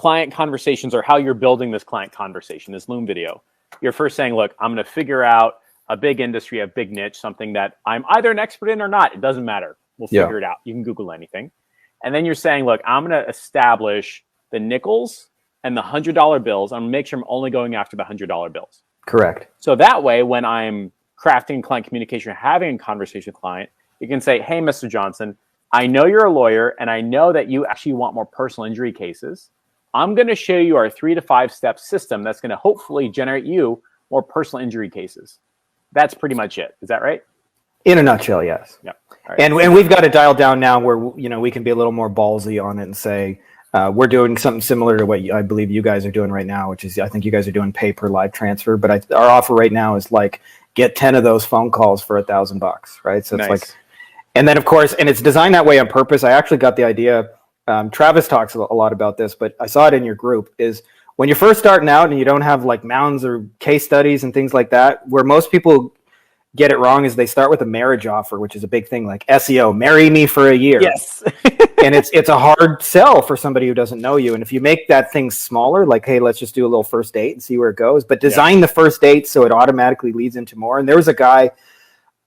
client conversations or how you're building this client conversation, this Loom video. You're first saying, look, I'm going to figure out a big industry, a big niche, something that I'm either an expert in or not. It doesn't matter. We'll figure it out. You can Google anything. And then you're saying, look, I'm going to establish the nickels and the $100 bills. I'm going to make sure I'm only going after the $100 bills. Correct. So that way, when I'm crafting client communication, having a conversation with a client, you can say, hey, Mr. Johnson, I know you're a lawyer and I know that you actually want more personal injury cases. I'm going to show you our 3 to 5 step system that's going to hopefully generate you more personal injury cases. That's pretty much it. Is that right? In a nutshell, yes. Yep. Right. And we've got it dialed down now where, we can be a little more ballsy on it and say, we're doing something similar to what I believe you guys are doing right now, which is I think you guys are doing pay per live transfer. But our offer right now is like get 10 of those phone calls for $1,000, right? So it's like, and then of course, and it's designed that way on purpose. I actually got the idea. Travis talks a lot about this, but I saw it in your group is when you're first starting out and you don't have like mounds or case studies and things like that, where most people get it wrong is they start with a marriage offer, which is a big thing, like SEO, marry me for a year. Yes. And it's a hard sell for somebody who doesn't know you. And if you make that thing smaller, like, hey, let's just do a little first date and see where it goes, but design the first date so it automatically leads into more. And there was a guy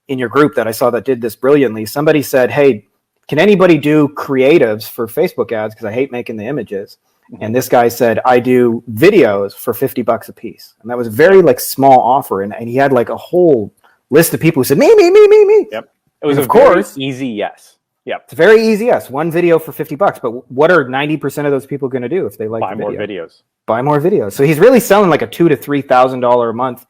in your group that I saw that did this brilliantly. Somebody said, hey, can anybody do creatives for Facebook ads? Because I hate making the images. And this guy said, I do videos for $50 a piece. And that was a very like small offer. And he had like a whole list of people who said, me. Yep. It was of course easy yes. Yep. It's very easy yes. One video for $50. But what are 90% of those people going to do if they like buy the more videos? Buy more videos. So he's really selling like a $2,000 to $3,000 a month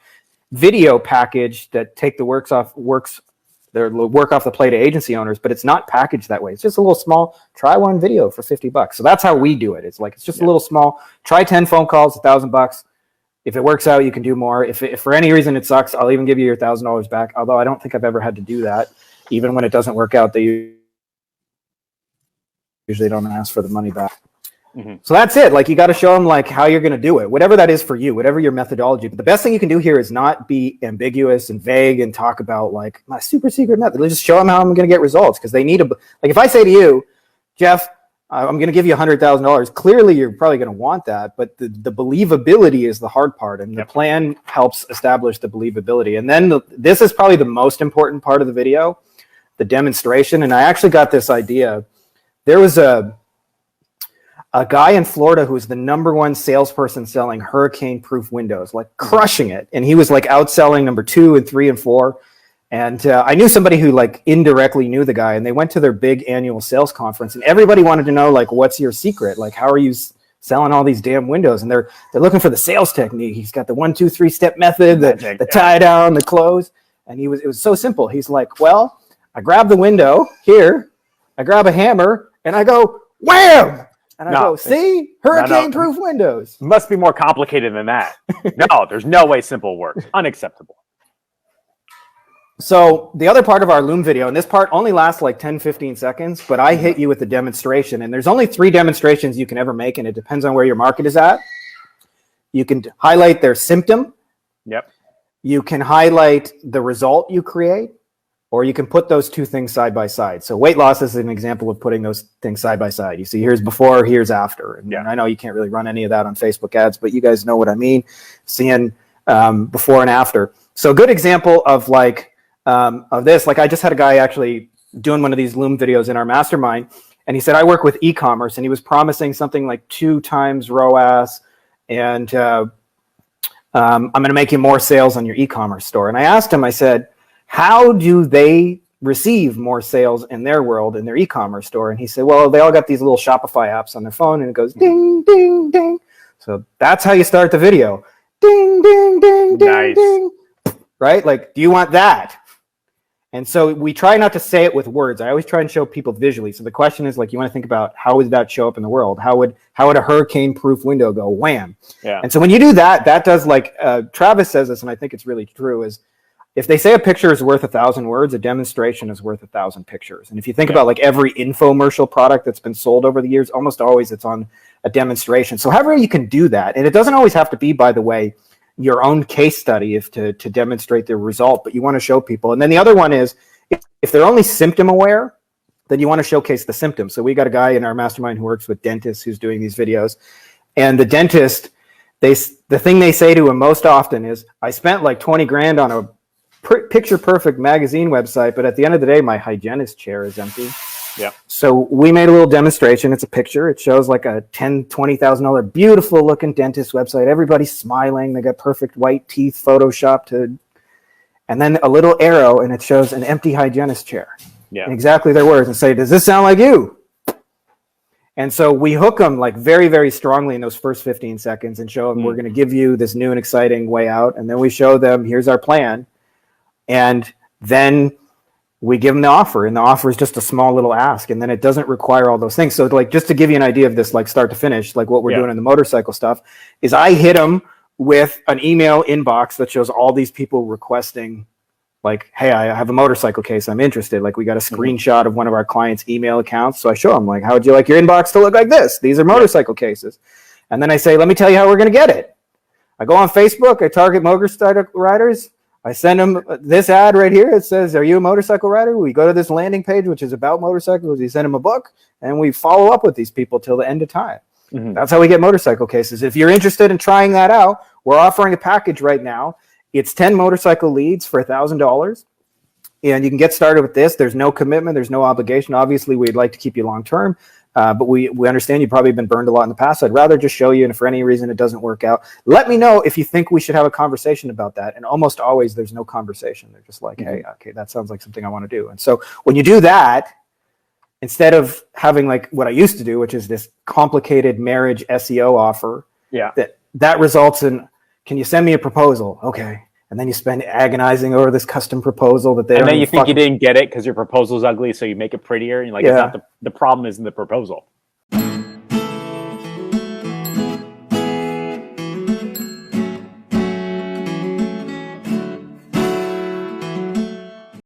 video package that take the work off the plate of agency owners, but it's not packaged that way. It's just a little small, try one video for $50. So that's how we do it. It's like, it's just a little small, try 10 phone calls, $1,000. If it works out, you can do more. If for any reason it sucks, I'll even give you your $1,000 back. Although I don't think I've ever had to do that. Even when it doesn't work out, they usually don't ask for the money back. Mm-hmm. So that's it. Like you got to show them like how you're going to do it, whatever that is for you, whatever your methodology. But the best thing you can do here is not be ambiguous and vague and talk about like my super secret method. Let's just show them how I'm going to get results because they need like if I say to you, Jeff, I'm going to give you $100,000. Clearly, you're probably going to want that, but the believability is the hard part, and the plan helps establish the believability. And then this is probably the most important part of the video, the demonstration. And I actually got this idea. There was a guy in Florida who was the #1 salesperson selling hurricane-proof windows, like crushing it. And he was like outselling number 2 and 3 and 4. And I knew somebody who like indirectly knew the guy, and they went to their big annual sales conference, and everybody wanted to know like, what's your secret? Like, how are you selling all these damn windows? And they're looking for the sales technique. He's got the 1, 2, 3 step method, the tie down, the close. And it was so simple. He's like, well, I grab the window here, I grab a hammer, and I go wham. And I go, see, hurricane-proof windows. Must be more complicated than that. No, there's no way simple works. Unacceptable. So the other part of our Loom video, and this part only lasts like 10, 15 seconds, but I hit you with the demonstration. And there's only 3 demonstrations you can ever make, and it depends on where your market is at. You can highlight their symptom. Yep. You can highlight the result you create, or you can put those 2 things side by side. So weight loss is an example of putting those things side by side. You see, here's before, here's after. And I know you can't really run any of that on Facebook ads, but you guys know what I mean, seeing before and after. So a good example of like, of this, like I just had a guy actually doing one of these Loom videos in our mastermind, and he said, I work with e-commerce, and he was promising something like 2 times ROAS, and I'm going to make you more sales on your e-commerce store. And I asked him, I said, how do they receive more sales in their world, in their e-commerce store? And he said, well, they all got these little Shopify apps on their phone, and it goes ding, ding, ding. So that's how you start the video. Ding, ding, ding, ding, ding. Right? Like, do you want that? And so we try not to say it with words. I always try and show people visually. So the question is like, you want to think about how would that show up in the world? How would a hurricane-proof window go wham? Yeah. And so when you do that, that does like Travis says this, and I think it's really true, is if they say a picture is worth 1,000 words, a demonstration is worth 1,000 pictures. And if you think about like every infomercial product that's been sold over the years, almost always it's on a demonstration. So however you can do that, and it doesn't always have to be, by the way, your own case study to demonstrate the result, but you want to show people. And then the other one is if they're only symptom aware, then you want to showcase the symptoms. So we got a guy in our mastermind who works with dentists who's doing these videos. And the dentist, the thing they say to him most often is, I spent like 20 grand on a picture perfect magazine website, but at the end of the day, my hygienist chair is empty. Yeah. So we made a little demonstration. It's a picture. It shows like a $20,000 beautiful looking dentist website. Everybody's smiling. They got perfect white teeth photoshopped and then a little arrow, and it shows an empty hygienist chair. Yeah. And exactly their words, and say, does this sound like you? And so we hook them like very, very strongly in those first 15 seconds and show them we're going to give you this new and exciting way out. And then we show them, here's our plan. And then we give them the offer, and the offer is just a small little ask, and then it doesn't require all those things. So like, just to give you an idea of this, like start to finish, like what we're doing in the motorcycle stuff is I hit them with an email inbox that shows all these people requesting like, hey, I have a motorcycle case. I'm interested. Like we got a screenshot of one of our clients' email accounts. So I show them like, how would you like your inbox to look like this? These are motorcycle cases. And then I say, let me tell you how we're going to get it. I go on Facebook. I target motorcycle riders. I send them this ad right here. It says, are you a motorcycle rider? We go to this landing page, which is about motorcycles. We send them a book, and we follow up with these people till the end of time. That's how we get motorcycle cases. If you're interested in trying that out, we're offering a package right now. It's 10 motorcycle leads for $1,000. And you can get started with this. There's no commitment. There's no obligation. Obviously, we'd like to keep you long term. But we understand you've probably been burned a lot in the past. So I'd rather just show you, and if for any reason it doesn't work out, let me know if you think we should have a conversation about that. And almost always there's no conversation. They're just like, hey, okay, that sounds like something I want to do. And so when you do that, instead of having like what I used to do, which is this complicated marriage SEO offer, that results in, can you send me a proposal? Okay. And then you spend agonizing over this custom proposal that they and then you think you didn't get it because your proposal's ugly, so you make it prettier. And you're like, it's not the problem isn't the proposal.